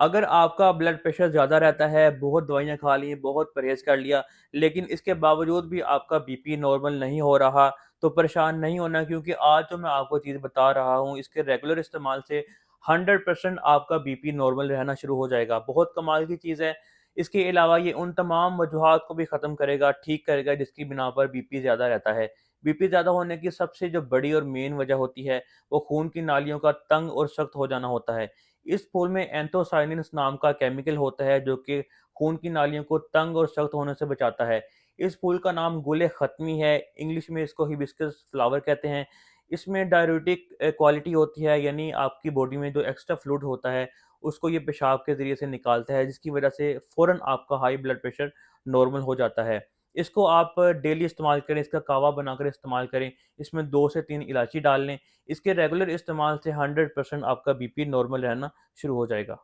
अगर आपका blood pressure ज़्यादा रहता है, बहुत दवाइयाँ खा ली, बहुत परहेज़ कर लिया, लेकिन इसके बावजूद भी आपका बीपी नॉर्मल नहीं हो रहा, तो परेशान नहीं होना, क्योंकि आज जो मैं आपको चीज़ बता रहा हूँ, इसके रेगुलर इस्तेमाल से 100% आपका बीपी नॉर्मल रहना शुरू हो जाएगा। बहुत कमाल की चीज़ है। इसके अलावा ये उन तमाम वजूहात को भी ख़त्म करेगा, ठीक करेगा, जिसकी बिना पर बीपी ज़्यादा रहता है। बीपी ज़्यादा होने की सबसे जो बड़ी और मेन वजह होती है, वो खून की नालियों का तंग और सख्त हो जाना होता है। इस फूल में एंथोसायनिन्स नाम का केमिकल होता है, जो कि खून की नालियों को तंग और सख्त होने से बचाता है। इस फूल का नाम गुल ख़त्मी है, इंग्लिश में इसको हिबिस्कस फ्लावर कहते हैं। इसमें डाययूरेटिक क्वालिटी होती है, यानी आपकी बॉडी में जो एक्स्ट्रा फ्लूइड होता है, उसको ये पेशाब के ज़रिए से निकालता है, जिसकी वजह से फ़ौरन आपका हाई ब्लड प्रेशर नॉर्मल हो जाता है। इसको आप डेली इस्तेमाल करें, इसका कावा बनाकर इस्तेमाल करें, इसमें 2 से 3 इलायची डाल लें। इसके रेगुलर इस्तेमाल से 100% आपका बीपी नॉर्मल रहना शुरू हो जाएगा।